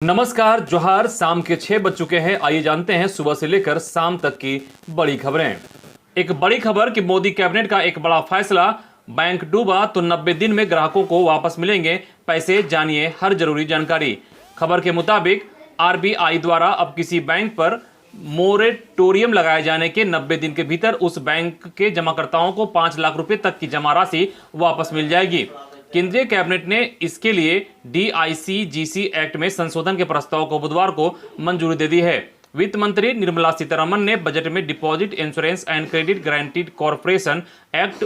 नमस्कार, जोहार। शाम के 6 बज चुके हैं। आइए जानते हैं सुबह से लेकर शाम तक की बड़ी खबरें। एक बड़ी खबर कि मोदी कैबिनेट का एक बड़ा फैसला, बैंक डूबा तो 90 दिन में ग्राहकों को वापस मिलेंगे पैसे, जानिए हर जरूरी जानकारी। खबर के मुताबिक आरबीआई द्वारा अब किसी बैंक पर मोरेटोरियम लगाए जाने के 90 दिन के भीतर उस बैंक के जमाकर्ताओं को 5 लाख रुपए तक की जमा राशि वापस मिल जाएगी। केंद्रीय कैबिनेट ने इसके लिए डीआईसीजीसी एक्ट में संशोधन के प्रस्ताव को बुधवार को मंजूरी दे दी है। वित्त मंत्री निर्मला सीतारमण ने बजट में deposit insurance and credit guaranteed corporation act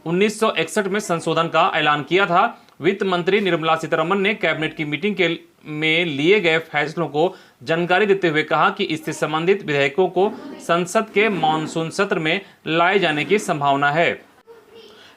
1961 में संशोधन का ऐलान किया था। वित्त मंत्री निर्मला सीतारमण ने कैबिनेट की मीटिंग में लिए गए फैसलों को जानकारी देते हुए कहा कि इससे संबंधित विधेयकों को संसद के मानसून सत्र में लाए जाने की संभावना है।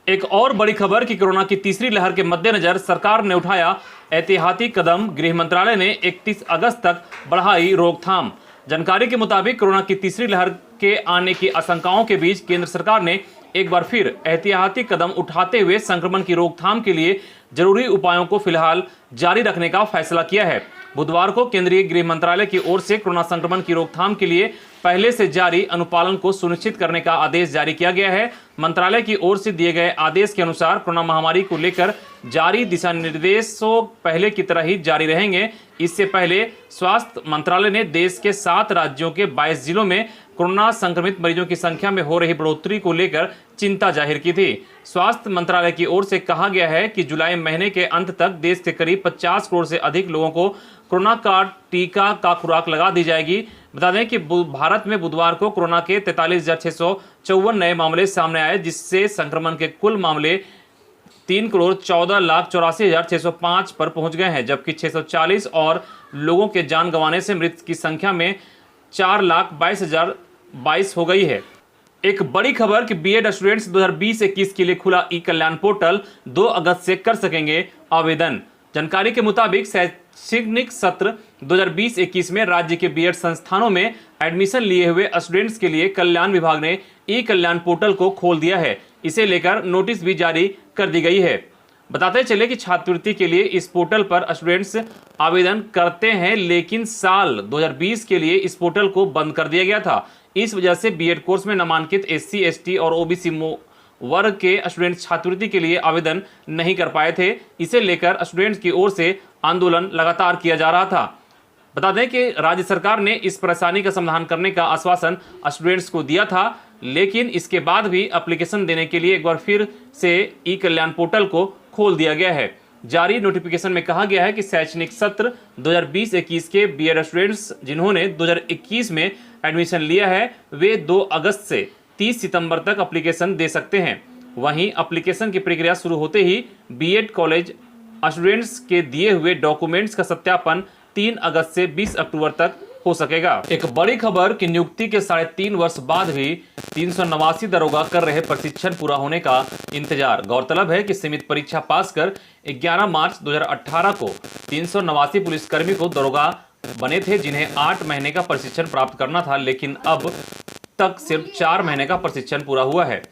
एक और बड़ी खबर कि कोरोना की तीसरी लहर के मद्देनजर सरकार ने उठाया एहतियाती कदम। गृह मंत्रालय ने 31 अगस्त तक बढ़ाई रोकथाम। जानकारी के मुताबिक कोरोना की तीसरी लहर के आने की आशंकाओं के बीच केंद्र सरकार ने एक बार फिर एहतियाती कदम उठाते हुए संक्रमण की रोकथाम के लिए जरूरी उपायों को फिलहाल जारी रखने का फैसला किया है। बुधवार को केंद्रीय गृह मंत्रालय की ओर से कोरोना संक्रमण की रोकथाम के लिए पहले से जारी अनुपालन को सुनिश्चित करने का आदेश जारी किया गया है। मंत्रालय की ओर से दिए गए आदेश के अनुसार कोरोना महामारी को लेकर जारी दिशा निर्देशों पहले की तरह ही जारी रहेंगे। इससे पहले स्वास्थ्य मंत्रालय ने देश के 7 राज्यों के 22 जिलों में कोरोना संक्रमित मरीजों की संख्या में हो रही बढ़ोतरी को लेकर चिंता जाहिर की थी। स्वास्थ्य मंत्रालय की ओर से कहा गया है कि जुलाई महीने के अंत तक देश के करीब 50 करोड़ से अधिक लोगों को कोरोना का टीका का खुराक लगा दी जाएगी। बता दें कि भारत में बुधवार को कोरोना के 43,654 नए मामले सामने आए, जिससे संक्रमण के कुल मामले 3,14,84,605 पर पहुंच गए हैं, जबकि 640 और लोगों के जान गंवाने से मृत की संख्या में 4,22,022 हो गई है। एक बड़ी खबर कि बीएड स्टूडेंट्स 2020-21 के लिए खुला ई कल्याण पोर्टल 2 अगस्त से कर सकेंगे आवेदन। जानकारी के मुताबिक शैक्षणिक सत्र 2020-21 में राज्य के बीएड संस्थानों में एडमिशन लिए हुए स्टूडेंट्स के लिए कल्याण विभाग ने ई कल्याण पोर्टल को खोल दिया है। इसे लेकर नोटिस भी जारी कर दी गई है। बताते चले कि छात्रवृत्ति के लिए इस पोर्टल पर स्टूडेंट्स आवेदन करते हैं, लेकिन साल 2020 के लिए इस पोर्टल को बंद कर दिया गया था। इस वजह से बीएड कोर्स में नामांकित एससी, एसटी और ओबीसी वर्ग के स्टूडेंट्स छात्रवृत्ति के लिए आवेदन नहीं कर पाए थे। इसे लेकर स्टूडेंट्स की ओर से आंदोलन लगातार किया जा रहा था। बता दें कि राज्य सरकार ने इस परेशानी का समाधान करने का आश्वासन स्टूडेंट्स को दिया था, लेकिन इसके बाद भी एप्लीकेशन देने के लिए एक बार फिर से ई कल्याण पोर्टल को खोल दिया गया है। जारी नोटिफिकेशन में कहा गया है कि शैक्षणिक सत्र 2020-21 के बीएड स्टूडेंट्स जिन्होंने 2021 में एडमिशन लिया है, वे 2 अगस्त से 30 सितंबर तक एप्लीकेशन दे सकते हैं। वहीं एप्लीकेशन की प्रक्रिया शुरू होते ही बीएड कॉलेज स्टूडेंट्स के दिए हुए डॉक्यूमेंट्स का सत्यापन 3 अगस्त से 20 अक्टूबर तक हो सकेगा। एक बड़ी खबर कि नियुक्ति के 3.5 वर्ष बाद भी 389 दरोगा कर रहे प्रशिक्षण पूरा होने का इंतजार। गौरतलब है कि सीमित परीक्षा पास कर 11 मार्च 2018 को 389 पुलिसकर्मी को दरोगा बने थे, जिन्हें 8 महीने का प्रशिक्षण प्राप्त करना था, लेकिन अब तक सिर्फ 4 महीने का प्रशिक्षण पूरा हुआ है।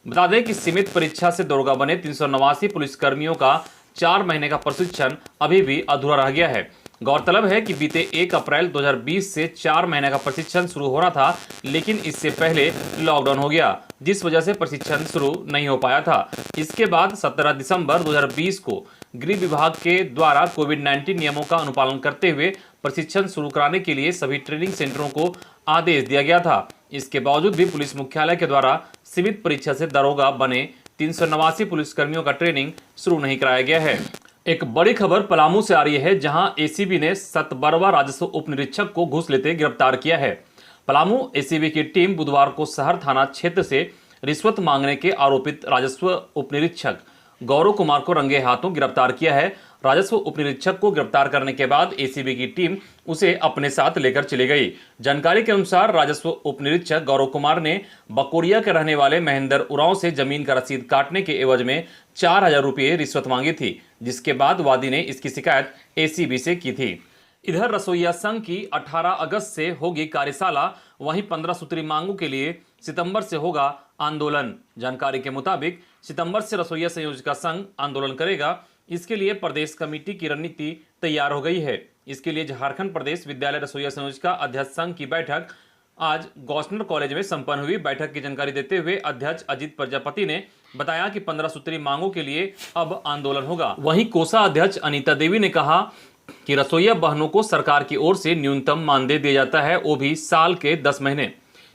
बता दें कि सीमित परीक्षा से दरोगा बने 389 पुलिसकर्मियों का 4 महीने का प्रशिक्षण अभी भी अधूरा रह गया है। गौरतलब है कि बीते 1 अप्रैल 2020 से 4 महीने का प्रशिक्षण शुरू होना था, लेकिन इससे पहले लॉकडाउन हो गया, जिस वजह से प्रशिक्षण शुरू नहीं हो पाया था। इसके बाद 17 दिसंबर 2020 को गृह विभाग के द्वारा कोविड-19 नियमों का अनुपालन करते हुए प्रशिक्षण शुरू कराने के लिए सभी ट्रेनिंग सेंटरों को आदेश दिया गया था। इसके बावजूद भी पुलिस मुख्यालय के द्वारा सीमित परीक्षा से दरोगा बने 389 पुलिसकर्मियों का ट्रेनिंग शुरू नहीं कराया गया है। एक बड़ी खबर पलामू से आ रही है, जहां एसीबी ने सतबरवा राजस्व उप निरीक्षक को घूस लेते गिरफ्तार किया है। पलामू एसीबी की टीम बुधवार को शहर थाना क्षेत्र से रिश्वत मांगने के आरोपित राजस्व उप निरीक्षक गौरव कुमार को रंगे हाथों गिरफ्तार किया है। राजस्व उप निरीक्षक को गिरफ्तार करने के बाद एसीबी की टीम उसे अपने साथ लेकर चली गई। जानकारी के अनुसार राजस्व उप निरीक्षक गौरव कुमार ने बकोरिया के रहने वाले महेंद्र उरांव से जमीन का रसीद काटने के एवज में 4,000 रुपये रिश्वत मांगी थी, जिसके बाद वादी ने इसकी शिकायत एसीबी से की थी। इधर रसोईया संघ की 18 अगस्त से होगी कार्यशाला, वहीं 15 सूत्री मांगों के लिए सितंबर से होगा आंदोलन। जानकारी के मुताबिक सितंबर से रसोईया संयोजक संघ आंदोलन करेगा। इसके लिए प्रदेश कमेटी की रणनीति तैयार हो गई है। इसके लिए झारखंड प्रदेश विद्यालय रसोईया संयोजिका अध्यक्ष संघ की बैठक आज गौस्नर कॉलेज में संपन्न हुई। बैठक की जानकारी देते हुए अध्यक्ष अजित प्रजापति ने बताया कि 15 सूत्री मांगों के लिए अब आंदोलन होगा। वहीं कोषाध्यक्ष अनीता देवी ने कहा कि रसोईया बहनों को सरकार की ओर से न्यूनतम मानदेय दिया जाता है, वो भी साल के 10 महीने।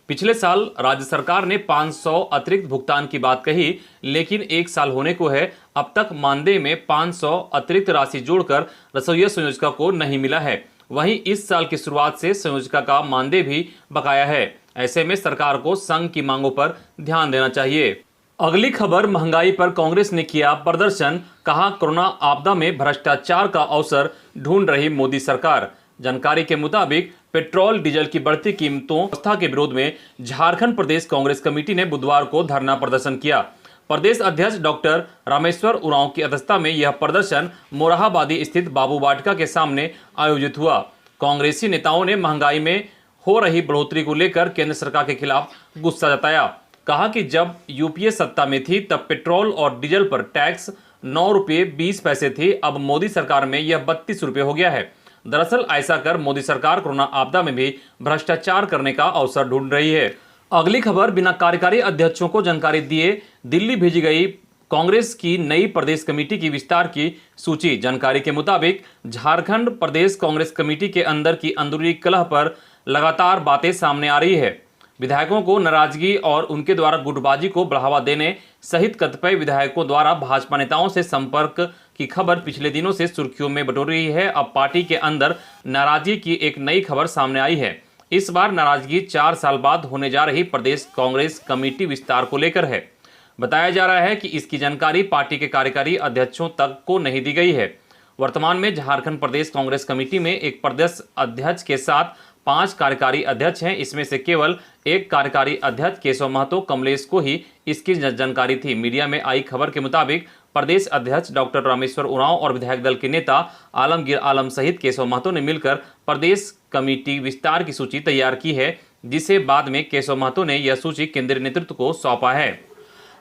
पिछले साल राज्य सरकार ने 500 अतिरिक्त भुगतान की बात कही, लेकिन 1 साल होने को है, अब तक मानदेय में 500 अतिरिक्त राशि जोड़कर रसोईया संयोजिका को नहीं मिला है। वहीं इस साल की शुरुआत से संयोजिका का मानदेय भी बकाया है। ऐसे में सरकार को संघ की मांगों पर ध्यान देना चाहिए। अगली खबर, महंगाई पर कांग्रेस ने किया प्रदर्शन, कहा कोरोना आपदा में भ्रष्टाचार का अवसर ढूंढ रही मोदी सरकार। जानकारी के मुताबिक पेट्रोल डीजल की बढ़ती कीमतों व्यवस्था के विरोध में झारखंड प्रदेश कांग्रेस कमेटी ने बुधवार को धरना प्रदर्शन किया। प्रदेश अध्यक्ष डॉक्टर रामेश्वर उरांव की अध्यक्षता में यह प्रदर्शन मोरहाबादी स्थित बाबू वाटिका के सामने आयोजित हुआ। कांग्रेसी नेताओं ने महंगाई में हो रही बढ़ोतरी को लेकर केंद्र सरकार के खिलाफ गुस्सा जताया। कहा कि जब यूपीए सत्ता में थी तब पेट्रोल और डीजल पर टैक्स 9 रुपये 20 पैसे थी, अब मोदी सरकार में यह 32 रुपये हो गया है। दरअसल ऐसा कर मोदी सरकार कोरोना आपदा में भी भ्रष्टाचार करने का अवसर ढूंढ रही है। अगली खबर, बिना कार्यकारी अध्यक्षों को जानकारी दिए दिल्ली भेजी गई कांग्रेस की नई प्रदेश कमेटी की विस्तार की सूची। जानकारी के मुताबिक झारखंड प्रदेश कांग्रेस कमेटी के अंदर की अंदरूनी कलह पर लगातार बातें सामने आ रही है। विधायकों को नाराजगी और उनके द्वारा गुटबाजी को बढ़ावा देने सहित कतिपय विधायकों द्वारा भाजपा नेताओं से संपर्क की खबर पिछले दिनों से सुर्खियों में बटोर रही है। अब पार्टी के अंदर नाराजगी की एक नई खबर सामने आई है। इस बार नाराजगी 4 साल बाद होने जा रही प्रदेश कांग्रेस कमेटी विस्तार को लेकर है। बताया जा रहा है कि इसकी जानकारी पार्टी के कार्यकारी अध्यक्षों तक को नहीं दी गई है। वर्तमान में झारखंड प्रदेश कांग्रेस कमेटी में एक प्रदेश अध्यक्ष के साथ 5 कार्यकारी अध्यक्ष हैं। इसमें से केवल एक कार्यकारी अध्यक्ष केशव महतो कमलेश को ही इसकी जानकारी थी। मीडिया में आई खबर के मुताबिक प्रदेश अध्यक्ष डॉक्टर रामेश्वर उरांव और विधायक दल के नेता आलमगीर आलम सहित केशव महतो ने मिलकर प्रदेश कमेटी विस्तार की सूची तैयार की है, जिसे बाद में केशव महतो ने यह सूची केंद्रीय नेतृत्व को सौंपा है।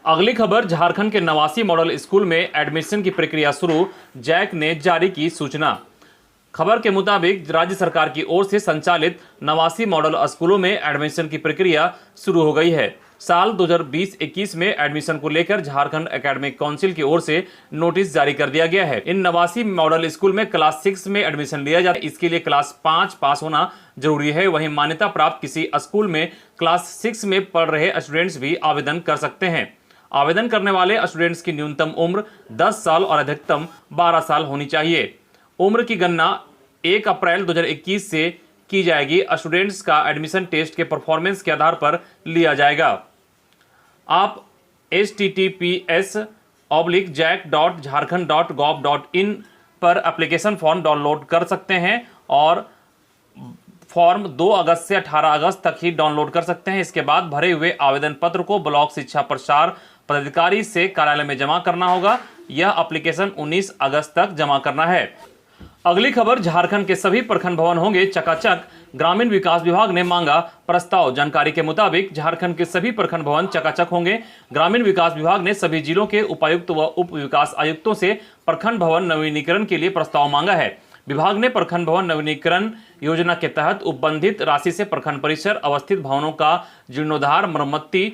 अगली खबर, झारखंड के नवासी मॉडल स्कूल में एडमिशन की प्रक्रिया शुरू, जैक ने जारी की सूचना। खबर के मुताबिक राज्य सरकार की ओर से संचालित नवासी मॉडल स्कूलों में एडमिशन की प्रक्रिया शुरू हो गई है। साल 2020-21 में एडमिशन को लेकर झारखंड एकेडमिक काउंसिल की ओर से नोटिस जारी कर दिया गया है। इन नवासी मॉडल स्कूल में क्लास 6 में एडमिशन लिया जाता है। इसके लिए क्लास 5 पास होना जरूरी है। वहीं मान्यता प्राप्त किसी स्कूल में क्लास 6 में पढ़ रहे स्टूडेंट्स भी आवेदन कर सकते हैं। आवेदन करने वाले स्टूडेंट्स की न्यूनतम उम्र 10 साल और अधिकतम 12 साल होनी चाहिए। उम्र की गणना 1 अप्रैल 2021 से की जाएगी। स्टूडेंट्स का एडमिशन टेस्ट के परफॉर्मेंस के आधार पर लिया जाएगा। आप https://jack.jharkhand.gov.in पर एप्लीकेशन फॉर्म डाउनलोड कर सकते हैं और फॉर्म 2 अगस्त से 18 अगस्त तक ही डाउनलोड कर सकते हैं। इसके बाद भरे हुए आवेदन पत्र को ब्लॉक शिक्षा प्रसार पदाधिकारी से कार्यालय में जमा करना होगा। यह एप्लीकेशन 19 अगस्त तक जमा करना है। अगली खबर, झारखंड के सभी प्रखंड भवन होंगे चकाचक, ग्रामीण विकास विभाग ने मांगा प्रस्ताव। जानकारी के मुताबिक झारखंड के सभी प्रखंड भवन चकाचक होंगे। ग्रामीण विकास विभाग ने सभी जिलों के उपायुक्त व उप विकास आयुक्तों से प्रखंड भवन नवीनीकरण के लिए प्रस्ताव मांगा है। विभाग ने प्रखंड भवन नवीनीकरण योजना के तहत उपबंधित राशि से प्रखंड परिसर अवस्थित भवनों का जीर्णोद्धार, मरम्मति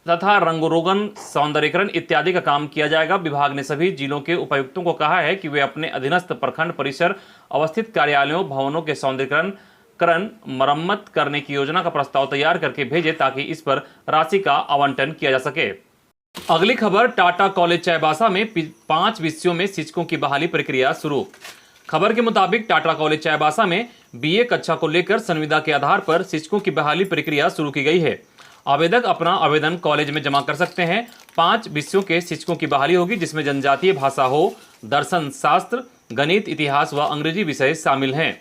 तथा रंगरोगन, सौंदर्यीकरण इत्यादि का काम किया जाएगा। विभाग ने सभी जिलों के उपायुक्तों को कहा है कि वे अपने अधीनस्थ प्रखंड परिसर अवस्थित कार्यालयों, भवनों के सौंदर्यीकरण, मरम्मत करने की योजना का प्रस्ताव तैयार करके भेजें ताकि इस पर राशि का आवंटन किया जा सके। अगली खबर, टाटा कॉलेज चाईबासा में 5 विषयों में शिक्षकों की बहाली प्रक्रिया शुरू। खबर के मुताबिक टाटा कॉलेज चाईबासा में बीए कक्षा को लेकर संविदा के आधार पर शिक्षकों की बहाली प्रक्रिया शुरू की गई है। आवेदक अपना आवेदन कॉलेज में जमा कर सकते हैं। 5 विषयों के शिक्षकों की बहाली होगी, जिसमें जनजातीय भाषा हो, दर्शन शास्त्र, गणित, इतिहास व अंग्रेजी विषय शामिल हैं।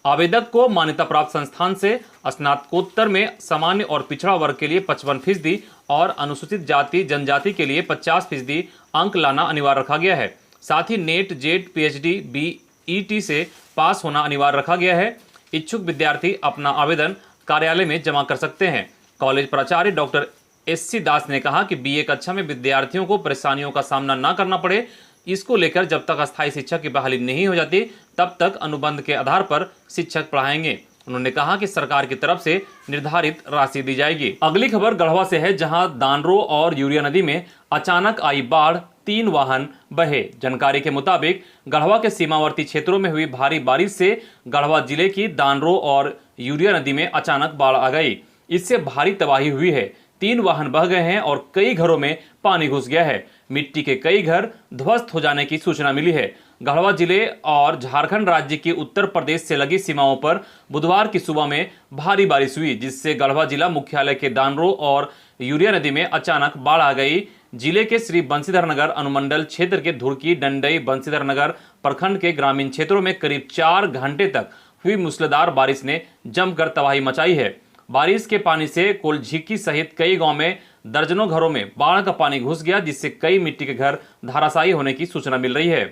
आवेदक को मान्यता प्राप्त संस्थान से स्नातकोत्तर में सामान्य और पिछड़ा वर्ग के लिए 55% और अनुसूचित जाति जनजाति के लिए 50% अंक लाना अनिवार्य रखा गया है। साथ ही नेट, जेट, पीएचडी, बीईटी से पास होना अनिवार्य रखा गया है। इच्छुक विद्यार्थी अपना आवेदन कार्यालय में जमा कर सकते हैं। कॉलेज प्राचार्य डॉक्टर एससी दास ने कहा कि बीए कक्षा में विद्यार्थियों को परेशानियों का सामना न करना पड़े, इसको लेकर जब तक अस्थायी शिक्षक की बहाली नहीं हो जाती तब तक अनुबंध के आधार पर शिक्षक पढ़ाएंगे। उन्होंने कहा कि सरकार की तरफ से निर्धारित राशि दी जाएगी। अगली खबर गढ़वा से है, जहां दानरो और यूरिया नदी में अचानक आई बाढ़, 3 वाहन बहे। जानकारी के मुताबिक गढ़वा के सीमावर्ती क्षेत्रों में हुई भारी बारिश से गढ़वा जिले की दानरो और यूरिया नदी में अचानक बाढ़ आ गई। इससे भारी तबाही हुई है। 3 वाहन बह गए हैं और कई घरों में पानी घुस गया है। मिट्टी के कई घर ध्वस्त हो जाने की सूचना मिली है। गढ़वा जिले और झारखंड राज्य की उत्तर प्रदेश से लगी सीमाओं पर बुधवार की सुबह में भारी बारिश हुई, जिससे गढ़वा जिला मुख्यालय के दानरो और यूरिया नदी में अचानक बाढ़ आ गई। जिले के श्री बंशीधर नगर अनुमंडल क्षेत्र के धुरकी, डंडई, बंशीधर नगर प्रखंड के ग्रामीण क्षेत्रों में करीब 4 घंटे तक हुई मूसलाधार बारिश ने जमकर तबाही मचाई है। बारिश के पानी से कोलझिक्की सहित कई गांव में दर्जनों घरों में बाढ़ का पानी घुस गया, जिससे कई मिट्टी के घर धराशायी होने की सूचना मिल रही है।